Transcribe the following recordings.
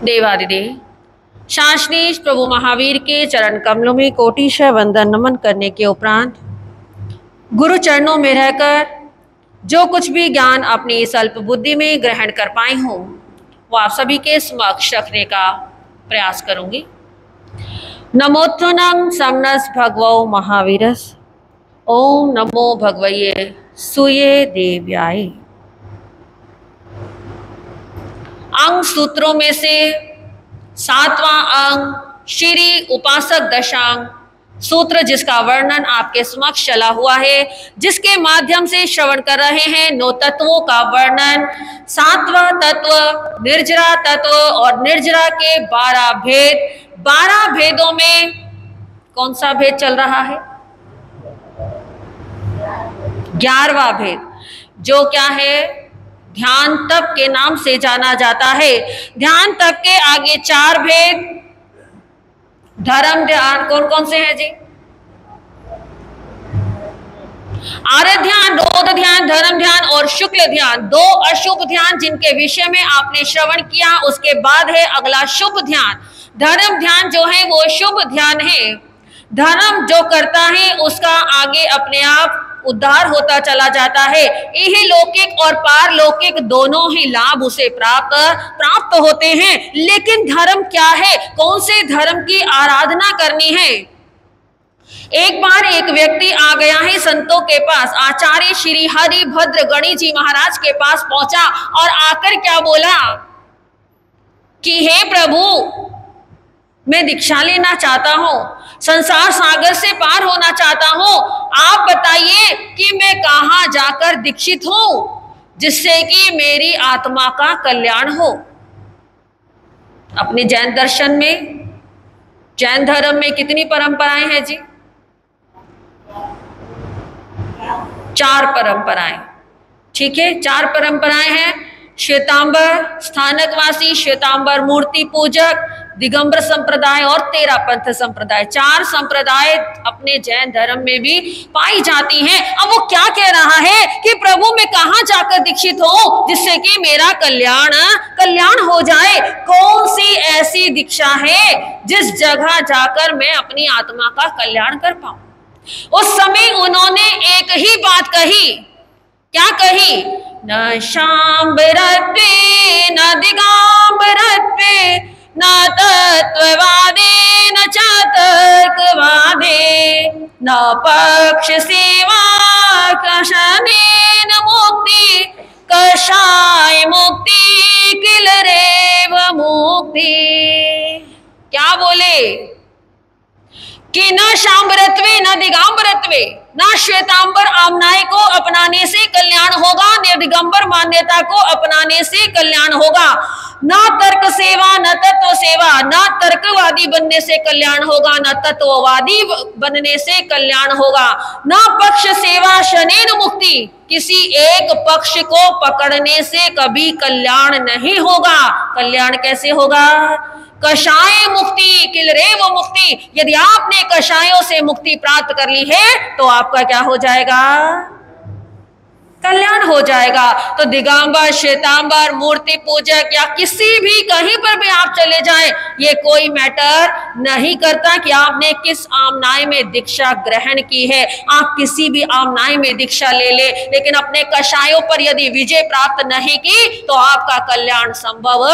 देवादिदेव शासनीश प्रभु महावीर के चरण कमलों में कोटिशः वंदन नमन करने के उपरांत गुरु चरणों में रहकर जो कुछ भी ज्ञान अपनी इस अल्प बुद्धि में ग्रहण कर पाई हूँ वो आप सभी के समक्ष रखने का प्रयास करूंगी। नमोत्थनम समनस भगवो महावीरस। ओम नमो भगवये सूये देव्याय। अंग सूत्रों में से 7वां अंग श्री उपासक दशांग सूत्र, जिसका वर्णन आपके समक्ष चला हुआ है, जिसके माध्यम से श्रवण कर रहे हैं 9 तत्वों का वर्णन। 7वां तत्व निर्जरा तत्व और निर्जरा के 12 भेद। 12 भेदों में कौन सा भेद चल रहा है? 11वां भेद, जो क्या है? ध्यान तप के नाम से जाना जाता है। ध्यान तप के आगे 4 भेद। धर्म ध्यान कौन कौन से हैं जी? आर्य ध्यान, रोध ध्यान, धर्म ध्यान और शुक्ल ध्यान। 2 अशुभ ध्यान जिनके विषय में आपने श्रवण किया। उसके बाद है अगला शुभ ध्यान। धर्म ध्यान जो है वो शुभ ध्यान है। धर्म जो करता है उसका आगे अपने आप उद्धार होता चला जाता है। यह लौकिक और पारलौकिक दोनों ही लाभ उसे प्राप्त होते हैं। लेकिन धर्म क्या है? कौन से धर्म की आराधना करनी है? एक बार एक व्यक्ति आ गया है संतों के पास। आचार्य श्री हरिभद्र गणी जी महाराज के पास पहुंचा और आकर क्या बोला कि हे प्रभु, मैं दीक्षा लेना चाहता हूं, संसार सागर से पार होना चाहता हूं। आप बताइए कि मैं कहां जाकर दीक्षित हूं जिससे कि मेरी आत्मा का कल्याण हो। अपने जैन दर्शन में, जैन धर्म में कितनी परंपराएं हैं जी? 4 परंपराएं। ठीक है, 4 परंपराएं हैं। श्वेतांबर स्थानकवासी, श्वेतांबर मूर्ति पूजक, दिगंबर संप्रदाय और 13 पंथ संप्रदाय। 4 संप्रदाय अपने जैन धर्म में भी पाई जाती हैं। अब वो क्या कह रहा है कि प्रभु मैं कहां जाकर दीक्षित हूं जिससे कि मेरा कल्याण हो जाए? कौन सी ऐसी दीक्षा है जिस जगह जाकर मैं अपनी आत्मा का कल्याण कर पाऊं? उस समय उन्होंने एक ही बात कही। क्या कही? न शाम्बरत्वे न दिगंबरत्वे न तत्ववादे न च तर्कवादे न पक्ष सेवा कशनेन मुक्ति कषाय मुक्ति किल रेव मुक्ति। क्या बोले कि न शाम्बरत्वे न दिगंबरत्वे, न श्वेतांबर आमनाय को अपनाने से कल्याण होगा, न दिगंबर मान्यता को अपनाने से कल्याण होगा, न तर्क सेवा न तत्व सेवा, न तर्कवादी बनने से कल्याण होगा, न तत्ववादी बनने से कल्याण होगा, न पक्ष सेवा शनेन मुक्ति, किसी एक पक्ष को पकड़ने से कभी कल्याण नहीं होगा। कल्याण कैसे होगा? कषाय मुक्ति किल रेव मुक्ति। यदि आपने कषायों से मुक्ति प्राप्त कर ली है तो आपका क्या हो जाएगा? कल्याण हो जाएगा। तो दिगंबर, श्वेतांबर, मूर्ति पूजक या किसी भी कहीं पर भी आप चले जाएं, ये कोई मैटर नहीं करता कि आपने किस आमनाय में दीक्षा ग्रहण की है। आप किसी भी आमनाय में दीक्षा ले ले, लेकिन अपने कषायों पर यदि विजय प्राप्त नहीं की तो आपका कल्याण संभव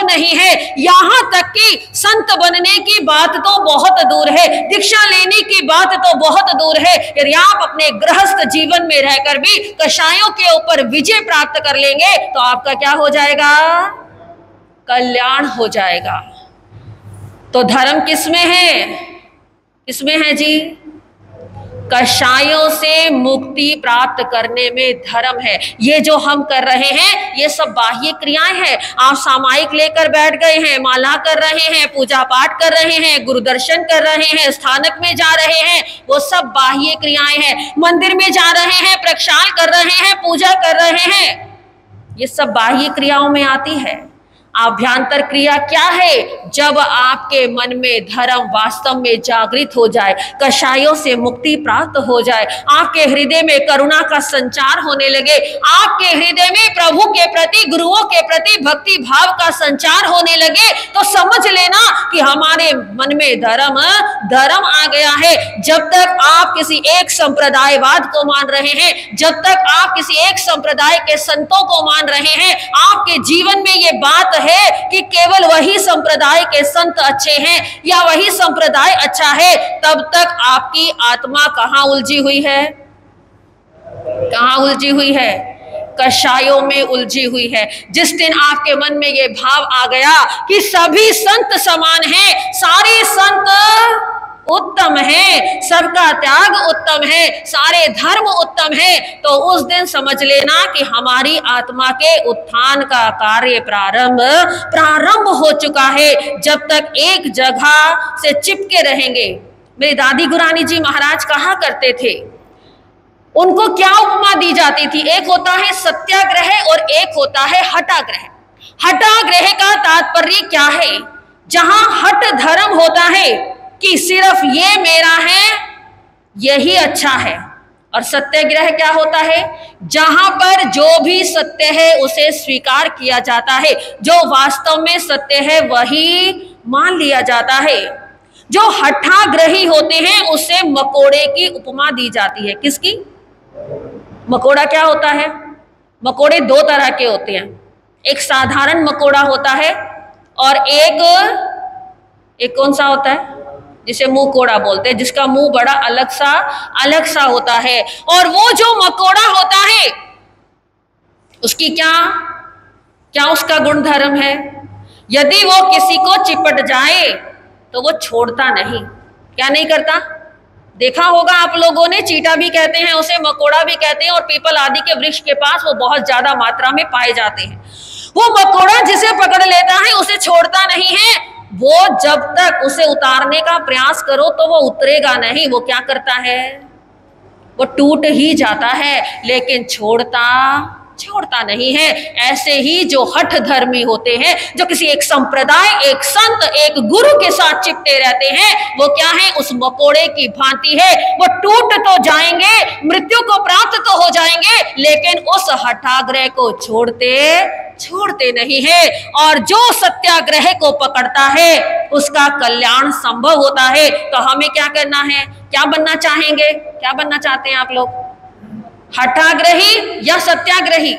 नहीं है। यहां तक कि संत बनने की बात तो बहुत दूर है, दीक्षा लेने की बात तो बहुत दूर है। यदि आप अपने गृहस्थ जीवन में रहकर भी कषायों के ऊपर विजय प्राप्त कर लेंगे तो आपका क्या हो जाएगा? कल्याण हो जाएगा। तो धर्म किसमें है? किसमें है जी? कषायों से मुक्ति प्राप्त करने में धर्म है। ये जो हम कर रहे हैं ये सब बाह्य क्रियाएं हैं। आप सामायिक लेकर बैठ गए हैं, माला कर रहे हैं, पूजा पाठ कर रहे हैं, गुरु दर्शन कर रहे हैं, स्थानक में जा रहे हैं, वो सब बाह्य क्रियाएं हैं। मंदिर में जा रहे हैं, प्रक्षाल कर रहे हैं, पूजा कर रहे हैं, ये सब बाह्य क्रियाओं में आती है। अभ्यंतर क्रिया क्या है? जब आपके मन में धर्म वास्तव में जागृत हो जाए, कषायों से मुक्ति प्राप्त हो जाए, आपके हृदय में करुणा का संचार होने लगे, आपके हृदय में प्रभु के प्रति, गुरुओं के प्रति भक्ति भाव का संचार होने लगे, तो समझ लेना कि हमारे मन में धर्म आ गया है। जब तक आप किसी एक संप्रदायवाद को मान रहे हैं, जब तक आप किसी एक संप्रदाय के संतों को मान रहे हैं, आपके जीवन में ये बात है कि केवल वही संप्रदाय के संत अच्छे हैं या वही संप्रदाय अच्छा है, तब तक आपकी आत्मा कहां उलझी हुई है? कहां उलझी हुई है? कषायों में उलझी हुई है। जिस दिन आपके मन में ये भाव आ गया कि सभी संत समान हैं, सारे संत उत्तम है, सबका त्याग उत्तम है, सारे धर्म उत्तम है, तो उस दिन समझ लेना कि हमारी आत्मा के उत्थान का कार्य प्रारंभ हो चुका है। जब तक एक जगह से चिपके रहेंगे, मेरी दादी गुरानी जी महाराज कहा करते थे, उनको क्या उपमा दी जाती थी? एक होता है सत्याग्रह और एक होता है हटाग्रह। हटाग्रह का तात्पर्य क्या है? जहां हट धर्म होता है कि सिर्फ ये मेरा है, यही अच्छा है। और सत्याग्रह क्या होता है? जहां पर जो भी सत्य है उसे स्वीकार किया जाता है, जो वास्तव में सत्य है वही मान लिया जाता है। जो हठाग्रही होते हैं उससे मकोड़े की उपमा दी जाती है। किसकी? मकोड़ा क्या होता है? मकोड़े दो तरह के होते हैं, एक साधारण मकोड़ा होता है और एक कौन सा होता है जिसे मुंह कोड़ा बोलते हैं, जिसका मुंह बड़ा अलग सा होता है। और वो जो मकोड़ा होता है उसकी क्या उसका गुण धर्म है? यदि वो किसी को चिपट जाए तो वो छोड़ता नहीं। क्या नहीं करता? देखा होगा आप लोगों ने, चीटा भी कहते हैं उसे, मकोड़ा भी कहते हैं, और पीपल आदि के वृक्ष के पास वो बहुत ज्यादा मात्रा में पाए जाते हैं। वो मकोड़ा जिसे पकड़ लेता है उसे छोड़ता नहीं है। वो जब तक उसे उतारने का प्रयास करो तो वो उतरेगा नहीं। वो क्या करता है? वो टूट ही जाता है, लेकिन छोड़ता नहीं है। ऐसे ही जो हठ धर्मी होते हैं, जो किसी एक संप्रदाय, एक संत, एक गुरु के साथ चिपटे रहते हैं, वो क्या है? उस मकोड़े की भांति है। वो टूट तो जाएंगे, मृत्यु को प्राप्त तो हो जाएंगे, लेकिन उस हठाग्रह को छोड़ते नहीं है। और जो सत्याग्रह को पकड़ता है उसका कल्याण संभव होता है। तो हमें क्या करना है? क्या बनना चाहेंगे? क्या बनना चाहते हैं आप लोग? हठाग्रही या सत्याग्रही?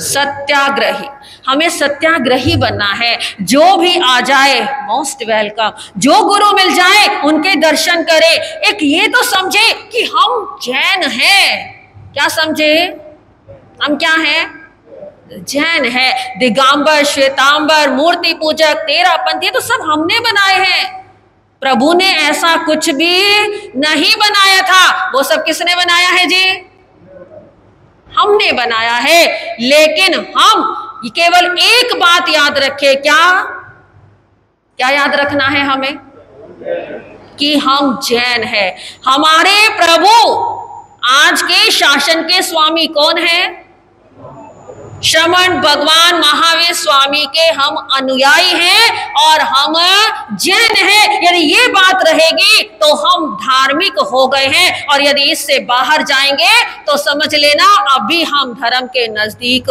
सत्याग्रही। हमें सत्याग्रही बनना है। जो भी आ जाए मोस्ट वेलकम, जो गुरु मिल जाए उनके दर्शन करें। एक ये तो समझे कि हम जैन हैं। क्या समझे? हम क्या हैं? जैन है। दिगंबर, श्वेतांबर, मूर्ति पूजक, तेरापंथी तो सब हमने बनाए हैं। प्रभु ने ऐसा कुछ भी नहीं बनाया था। वो सब किसने बनाया है जी? हमने बनाया है। लेकिन हम केवल एक बात याद रखें। क्या याद रखना है हमें? कि हम जैन हैं। हमारे प्रभु आज के शासन के स्वामी कौन है? श्रमण भगवान महावीर स्वामी के हम अनुयायी हैं और हम जैन हैं। यदि ये बात रहेगी तो हम धार्मिक हो गए हैं, और यदि इससे बाहर जाएंगे तो समझ लेना अभी हम धर्म के नजदीक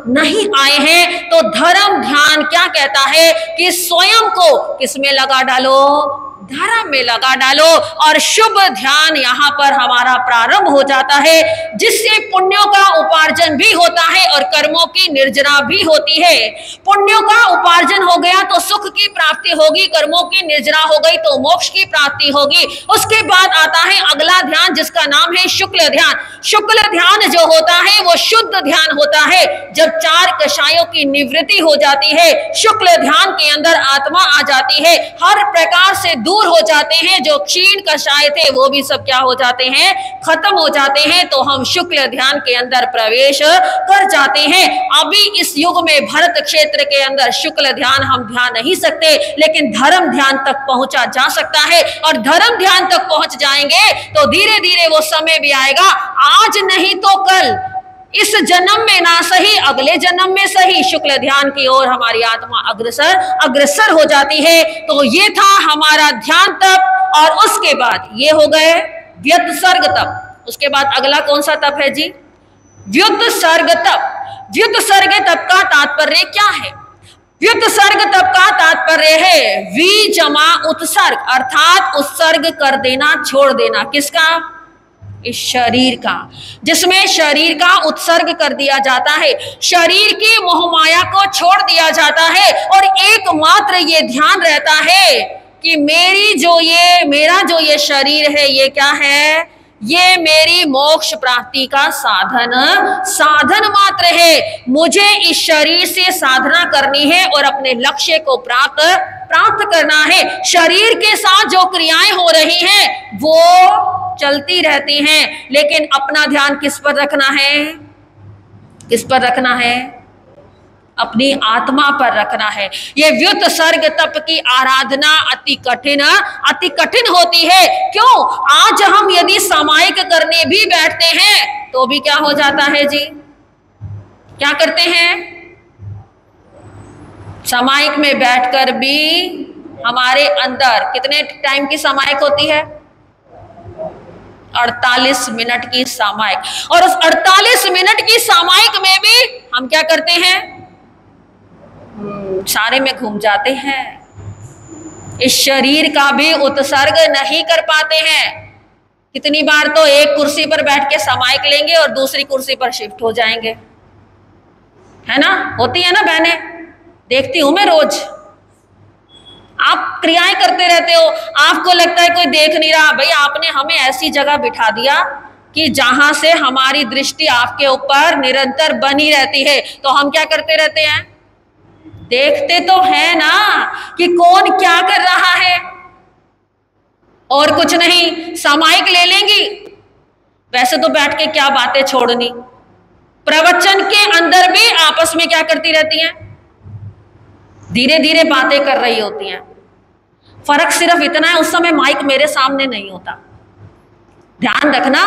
नहीं आए हैं। तो धर्म ध्यान क्या कहता है कि स्वयं को किसमें लगा डालो? धर्म में लगा डालो। और शुभ ध्यान यहाँ पर हमारा प्रारंभ हो जाता है, जिससे पुण्यों का उपार्जन भी होता है और कर्मों की निर्जना भी होती है। पुण्यों का उपार्जन हो गया तो सुख की प्राप्ति होगी, कर्मों की निर्जना हो गई तो मोक्ष की प्राप्ति होगी। उसके बाद आता है अगला ध्यान, जिसका नाम है शुक्ल ध्यान। शुक्ल ध्यान जो होता है वो शुद्ध ध्यान होता है। जब चार कषायों की निवृत्ति हो जाती है, शुक्ल ध्यान के अंदर आत्मा आ जाती है, हर प्रकार से दूर हो जाते हैं। जो क्षीण कषाय थे वो भी सब क्या हो जाते हैं? खत्म हो जाते हैं। तो हम शुक्ल ध्यान के अंदर प्रवेश कर जाते हैं। अभी इस युग में भरत क्षेत्र के अंदर शुक्ल ध्यान हम ध्यान नहीं सकते, लेकिन धर्म ध्यान तक पहुंचा जा सकता है। और धर्म ध्यान तक पहुंच जाएंगे तो धीरे धीरे वो समय भी आएगा, आज नहीं तो कल इस जन्म में ना सही अगले जन्म में सही शुक्ल ध्यान की ओर हमारी आत्मा अग्रसर हो जाती है। तो ये था हमारा ध्यान तप। और उसके बाद ये हो गए व्युत्सर्ग तप। उसके बाद अगला कौन सा तप है जी? व्युत्सर्ग तप। व्युत्सर्ग तप का तात्पर्य क्या है? व्युत्सर्ग तप का तात्पर्य है वी जमा उत्सर्ग, अर्थात उत्सर्ग कर देना, छोड़ देना। किसका? इस शरीर का, जिसमें शरीर का उत्सर्ग कर दिया जाता है, शरीर की मोहमाया को छोड़ दिया जाता है और एकमात्र ये ध्यान रहता है कि मेरा जो ये शरीर है ये क्या है? ये मेरी मोक्ष प्राप्ति का साधन मात्र है। मुझे इस शरीर से साधना करनी है और अपने लक्ष्य को प्राप्त करना है। शरीर के साथ जो क्रियाएं हो रही हैं वो चलती रहती हैं, लेकिन अपना ध्यान किस पर रखना है? किस पर रखना है? अपनी आत्मा पर रखना है। ये व्युत्सर्ग तप की आराधना अति कठिन होती है। क्यों? आज हम यदि सामायिक करने भी बैठते हैं तो भी क्या हो जाता है जी? क्या करते हैं? सामायिक में बैठकर भी हमारे अंदर कितने टाइम की सामायिक होती है? 48 मिनट की सामायिक। और उस 48 मिनट की सामायिक में भी हम क्या करते हैं? सारे में घूम जाते हैं। इस शरीर का भी उत्सर्ग नहीं कर पाते हैं। कितनी बार तो एक कुर्सी पर बैठ के सामायिक लेंगे और दूसरी कुर्सी पर शिफ्ट हो जाएंगे, है ना? होती है ना बहने, देखती हूं मैं रोज। आप क्रियाएं करते रहते हो, आपको लगता है कोई देख नहीं रहा। भाई आपने हमें ऐसी जगह बिठा दिया कि जहां से हमारी दृष्टि आपके ऊपर निरंतर बनी रहती है, तो हम क्या करते रहते हैं? देखते तो है ना कि कौन क्या कर रहा है, और कुछ नहीं। सामायिक ले लेंगी, वैसे तो बैठ के क्या बातें छोड़नी। प्रवचन के अंदर भी आपस में क्या करती रहती हैं? धीरे धीरे बातें कर रही होती हैं। फर्क सिर्फ इतना है, उस समय माइक मेरे सामने नहीं होता। ध्यान रखना,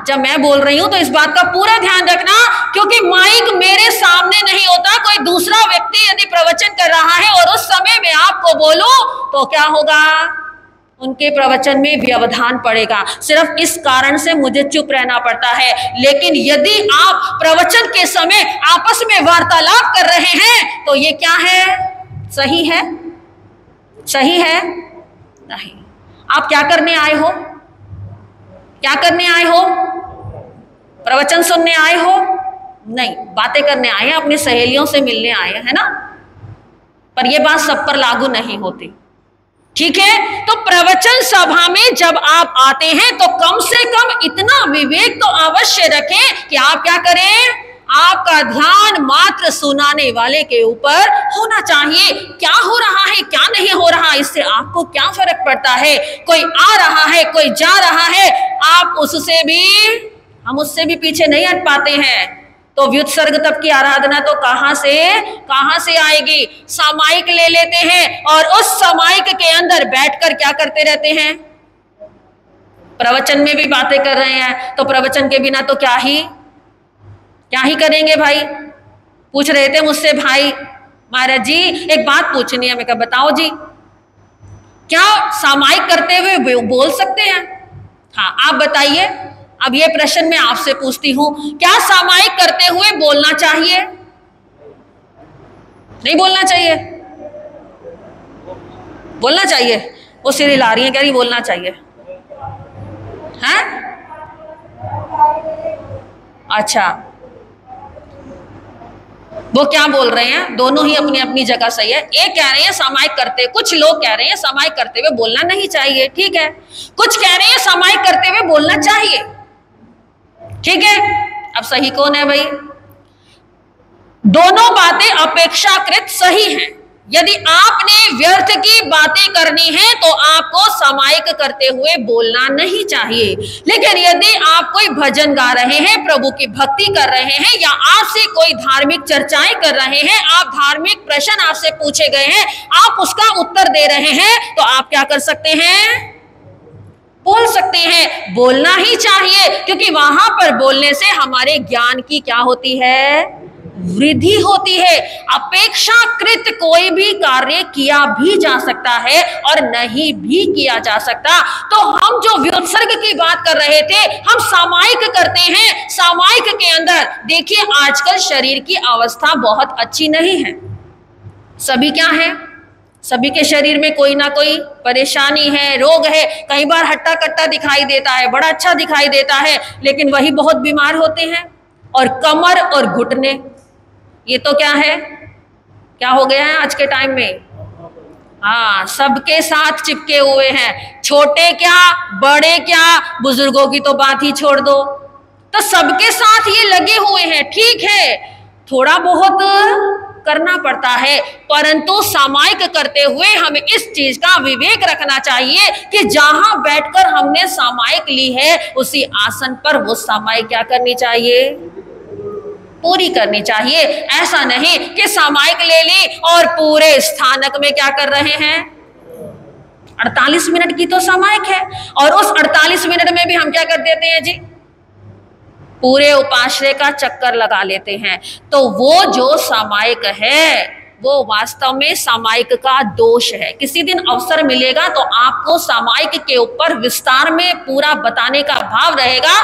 जब मैं बोल रही हूं तो इस बात का पूरा ध्यान रखना, क्योंकि माइक मेरे सामने नहीं होता। कोई दूसरा व्यक्ति यदि प्रवचन कर रहा है और उस समय में आपको बोलूं तो क्या होगा? उनके प्रवचन में व्यवधान पड़ेगा। सिर्फ इस कारण से मुझे चुप रहना पड़ता है। लेकिन यदि आप प्रवचन के समय आपस में वार्तालाप कर रहे हैं तो ये क्या है? सही है? सही है? नहीं। आप क्या करने आए हो? क्या करने आए हो? प्रवचन सुनने आए हो? नहीं, बातें करने आए हैं, अपनी सहेलियों से मिलने आए हैं, है ना? पर यह बात सब पर लागू नहीं होती। ठीक है? तो प्रवचन सभा में जब आप आते हैं तो कम से कम इतना विवेक तो अवश्य रखें कि आप क्या करें? आपका ध्यान मात्र सुनाने वाले के ऊपर होना चाहिए। क्या हो रहा है, क्या नहीं हो रहा, इससे आपको क्या फर्क पड़ता है? कोई आ रहा है, कोई जा रहा है, हम उससे भी पीछे नहीं हट पाते हैं। तो व्युत्सर्ग तप की आराधना तो कहां से आएगी? सामायिक ले लेते हैं और उस सामायिक के अंदर बैठकर क्या करते रहते हैं? प्रवचन में भी बातें कर रहे हैं, तो प्रवचन के बिना तो क्या ही करेंगे भाई? पूछ रहे थे मुझसे भाई, महाराज जी एक बात पूछनी है। मैं कहा बताओ जी। क्या सामायिक करते हुए बोल सकते हैं? हाँ, आप बताइए। अब ये प्रश्न मैं आपसे पूछती हूं, क्या सामायिक करते हुए बोलना चाहिए? नहीं बोलना चाहिए? बोलना चाहिए। वो सिर हिला रही है, कह रही बोलना चाहिए। हैं? अच्छा, वो क्या बोल रहे हैं? दोनों ही अपनी अपनी जगह सही है। एक कह रहे हैं सामायिक करते, कुछ लोग कह रहे हैं सामायिक करते हुए बोलना नहीं चाहिए, ठीक है। कुछ कह रहे हैं सामायिक करते हुए बोलना चाहिए, ठीक है। अब सही कौन है भाई? दोनों बातें अपेक्षाकृत सही हैं। यदि आपने व्यर्थ की बातें करनी है तो आपको सामायिक करते हुए बोलना नहीं चाहिए। लेकिन यदि आप कोई भजन गा रहे हैं, प्रभु की भक्ति कर रहे हैं, या आपसे कोई धार्मिक चर्चाएं कर रहे हैं, आप धार्मिक प्रश्न आपसे पूछे गए हैं, आप उसका उत्तर दे रहे हैं, तो आप क्या कर सकते हैं? बोल सकते हैं, बोलना ही चाहिए, क्योंकि वहां पर बोलने से हमारे ज्ञान की क्या होती है, वृद्धि होती है। अपेक्षाकृत कोई भी कार्य किया भी जा सकता है और नहीं भी किया जा सकता। तो हम जो व्युत्सर्ग की बात कर रहे थे, हम सामायिक करते हैं। सामायिक के अंदर देखिए, आजकल शरीर की अवस्था बहुत अच्छी नहीं है। सभी क्या है, सभी के शरीर में कोई ना कोई परेशानी है, रोग है। कई बार हट्टा कट्टा दिखाई देता है, बड़ा अच्छा दिखाई देता है, लेकिन वही बहुत बीमार होते हैं। और कमर और घुटने, ये तो क्या है, क्या हो गया है आज के टाइम में, हाँ, सबके साथ चिपके हुए हैं। छोटे क्या, बड़े क्या, बुजुर्गों की तो बात ही छोड़ दो, तो सबके साथ ये लगे हुए हैं। ठीक है, थोड़ा बहुत करना पड़ता है, परंतु सामायिक करते हुए हमें इस चीज का विवेक रखना चाहिए कि जहां बैठकर हमने सामायिक ली है, उसी आसन पर वो सामायिक क्या करनी चाहिए, पूरी करनी चाहिए। ऐसा नहीं कि सामायिक ले ली और पूरे स्थानक में क्या कर रहे हैं, 48 मिनट की तो सामायिक है, और उस 48 मिनट में भी हम क्या कर देते हैं जी, पूरे उपाश्रय का चक्कर लगा लेते हैं। तो वो जो सामायिक है वो वास्तव में सामायिक का दोष है। किसी दिन अवसर मिलेगा तो आपको सामायिक के ऊपर विस्तार में पूरा बताने का भाव रहेगा।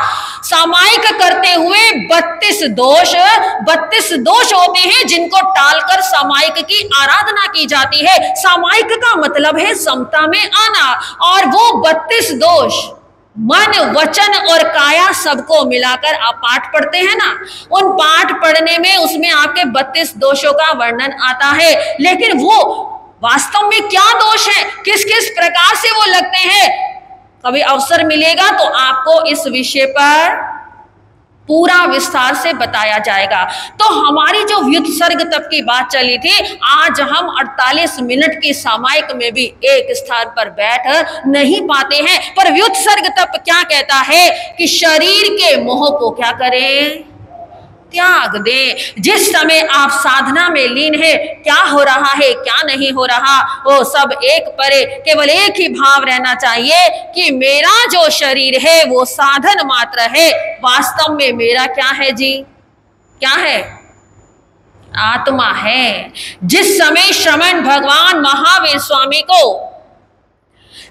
सामायिक करते हुए 32 दोष होते हैं, जिनको टालकर सामायिक की आराधना की जाती है। सामायिक का मतलब है समता में आना, और वो 32 दोष मन, वचन और काया सबको मिलाकर आप पाठ पढ़ते हैं ना, उन पाठ पढ़ने में उसमें आपके 32 दोषों का वर्णन आता है। लेकिन वो वास्तव में क्या दोष है, किस किस प्रकार से वो लगते हैं, कभी अवसर मिलेगा तो आपको इस विषय पर पूरा विस्तार से बताया जाएगा। तो हमारी जो व्युत्सर्ग तप की बात चली थी, आज हम 48 मिनट की सामायिक में भी एक स्थान पर बैठ नहीं पाते हैं। पर व्युत्सर्ग तप क्या कहता है कि शरीर के मोह को क्या करें, त्याग दें। जिस समय आप साधना में लीन है, क्या हो रहा है क्या नहीं हो रहा, वो सब एक परे, केवल एक ही भाव रहना चाहिए कि मेरा जो शरीर है वो साधन मात्र है। वास्तव में मेरा क्या है जी, क्या है, आत्मा है। जिस समय श्रमण भगवान महावीर स्वामी को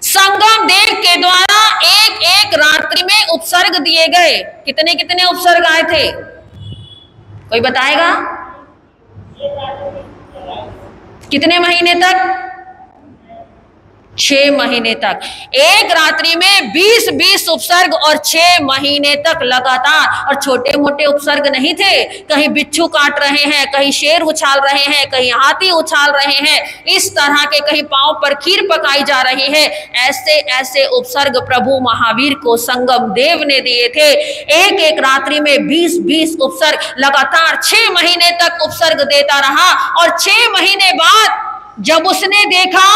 संगम देव के द्वारा एक एक रात्रि में उपसर्ग दिए गए, कितने कितने उपसर्ग आए थे, कोई बताएगा, कितने महीने तक, 6 महीने तक। एक रात्रि में 20-20 उपसर्ग और 6 महीने तक लगातार। और छोटे मोटे उपसर्ग नहीं थे, कहीं बिच्छू काट रहे हैं, कहीं शेर उछाल रहे हैं, कहीं हाथी उछाल रहे हैं, इस तरह के, कहीं पांव पर खीर पकाई जा रही है। ऐसे ऐसे उपसर्ग प्रभु महावीर को संगम देव ने दिए थे। एक एक रात्रि में 20-20 उपसर्ग लगातार 6 महीने तक उपसर्ग देता रहा। और 6 महीने बाद जब उसने देखा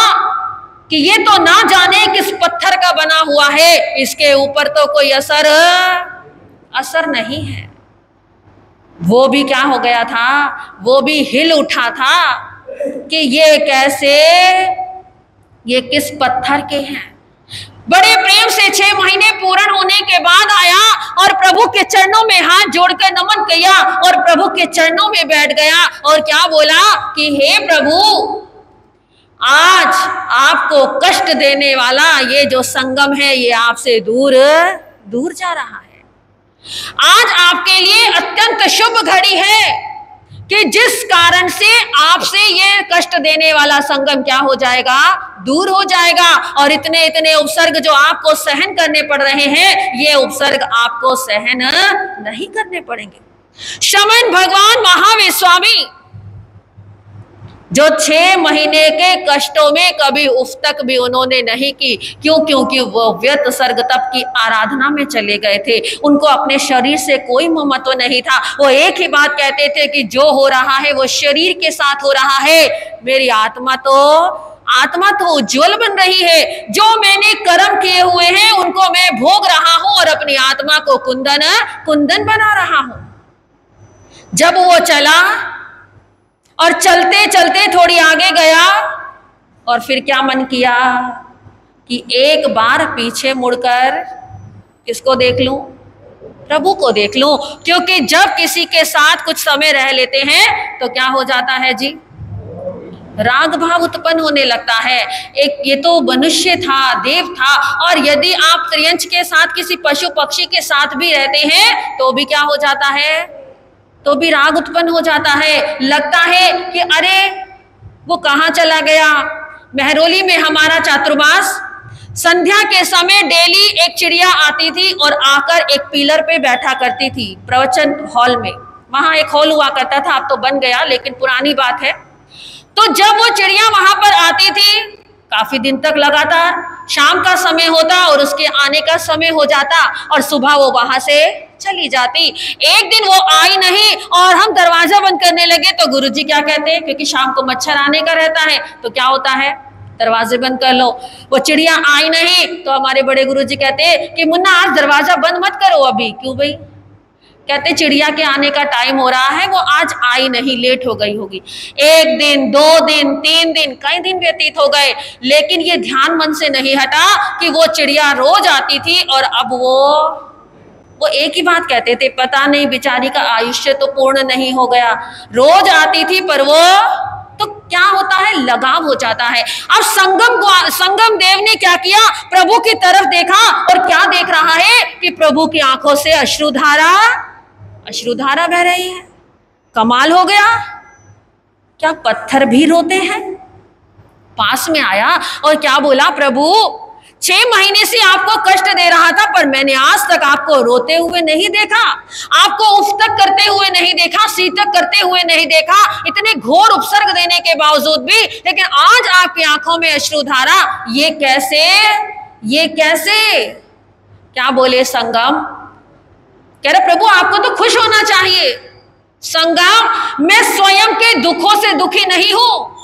कि ये तो ना जाने किस पत्थर का बना हुआ है, इसके ऊपर तो कोई असर नहीं है, वो भी क्या हो गया था, वो भी हिल उठा था कि ये कैसे, ये किस पत्थर के हैं। बड़े प्रेम से 6 महीने पूर्ण होने के बाद आया और प्रभु के चरणों में हाथ जोड़कर नमन किया और प्रभु के चरणों में बैठ गया और क्या बोला कि हे प्रभु, आज आपको कष्ट देने वाला ये जो संगम है ये आपसे दूर दूर जा रहा है। आज आपके लिए अत्यंत शुभ घड़ी है कि जिस कारण से आपसे ये कष्ट देने वाला संगम क्या हो जाएगा, दूर हो जाएगा। और इतने इतने उपसर्ग जो आपको सहन करने पड़ रहे हैं, ये उपसर्ग आपको सहन नहीं करने पड़ेंगे। श्रमण भगवान महावीर स्वामी जो 6 महीने के कष्टों में कभी उफ तक भी उन्होंने नहीं की, क्यों, क्योंकि वो व्युत्सर्ग तप की आराधना में चले गए थे। उनको अपने शरीर से कोई ममत्व नहीं था। वो एक ही बात कहते थे कि जो हो रहा है वो शरीर के साथ हो रहा है, मेरी आत्मा तो उज्जवल बन रही है। जो मैंने कर्म किए हुए हैं उनको मैं भोग रहा हूं और अपनी आत्मा को कुंदन बना रहा हूं। जब वो चला और चलते चलते थोड़ी आगे गया और फिर क्या मन किया, कि एक बार पीछे मुड़कर किसको देख लूं? प्रभु को देख लूं। क्योंकि जब किसी के साथ कुछ समय रह लेते हैं तो क्या हो जाता है जी? राग भाव उत्पन्न होने लगता है। एक ये तो मनुष्य था, देव था, और यदि आप त्रियंच के साथ किसी पशु पक्षी के साथ भी रहते हैं तो भी क्या हो जाता है? तो भी राग उत्पन्न हो जाता है। लगता है कि अरे वो कहाँ चला गया। महरौली में हमारा चातुर्मास, संध्या के समय डेली एक चिड़िया आती थी और आकर एक पिलर पे बैठा करती थी प्रवचन हॉल में। वहां एक हॉल हुआ करता था, अब तो बन गया, लेकिन पुरानी बात है। तो जब वो चिड़िया वहां पर आती थी काफी दिन तक लगातार, शाम का समय होता और उसके आने का समय हो जाता और सुबह वो वहां से चली जाती। एक दिन वो आई नहीं और हम दरवाजा बंद करने लगे तो गुरुजी क्या कहते हैं, क्योंकि शाम को मच्छर आने का रहता है, तो क्या होता है, दरवाजे बंद कर लो। वो चिड़िया आई नहीं तो हमारे बड़े गुरुजी कहते हैं कि मुन्ना आज दरवाजा बंद मत करो अभी। क्यों भाई? कहते चिड़िया के आने का टाइम हो रहा है, वो आज आई नहीं, लेट हो गई होगी। एक दिन, 2 दिन, 3 दिन, कई दिन व्यतीत हो गए, लेकिन ये ध्यान मन से नहीं हटा कि वो चिड़िया रोज आती थी और अब वो एक ही बात कहते थे, पता नहीं बेचारी का आयुष्य तो पूर्ण नहीं हो गया। रोज आती थी पर वो तो क्या होता है, लगाव हो जाता है। अब संगम देव ने क्या किया, प्रभु की तरफ देखा और क्या देख रहा है कि प्रभु की आंखों से अश्रुधारा बह रही है। कमाल हो गया, क्या पत्थर भी रोते हैं? पास में आया और क्या बोला, प्रभु 6 महीने से आपको कष्ट दे रहा था पर मैंने आज तक आपको रोते हुए नहीं देखा, आपको उफ तक करते हुए नहीं देखा, सी तक करते हुए नहीं देखा, इतने घोर उपसर्ग देने के बावजूद भी। लेकिन आज आपकी आंखों में अश्रुधारा, ये कैसे? क्या बोले संगम? कह रहे प्रभु आपको तो खुश होना चाहिए। संगम, मैं स्वयं के दुखों से दुखी नहीं हूं।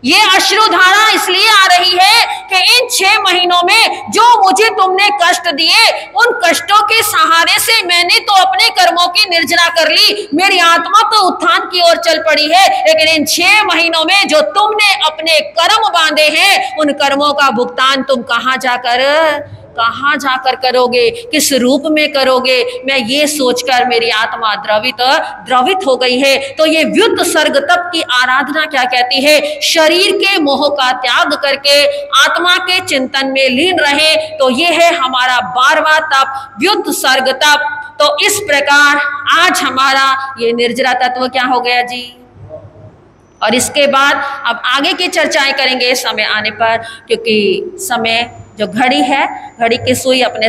ये अश्रुधारा इसलिए आ रही है कि इन 6 महीनों में जो मुझे तुमने कष्ट दिए, उन कष्टों के सहारे से मैंने तो अपने कर्मों की निर्जरा कर ली, मेरी आत्मा तो उत्थान की ओर चल पड़ी है। लेकिन इन 6 महीनों में जो तुमने अपने कर्म बांधे हैं, उन कर्मों का भुगतान तुम कहां जाकर करोगे, किस रूप में करोगे? मैं ये सोचकर मेरी आत्मा द्रवित हो गई है। तो ये व्युत सर्ग तप की आराधना क्या कहती है? शरीर के मोह का त्याग करके आत्मा के चिंतन में लीन रहे, तो ये है हमारा 12वां तप, व्युत सर्ग तप। तो इस प्रकार आज हमारा ये निर्जरा तत्व क्या हो गया जी। और इसके बाद अब आगे की चर्चाएं करेंगे समय आने पर, क्योंकि समय जो घड़ी है, घड़ी की सुई अपने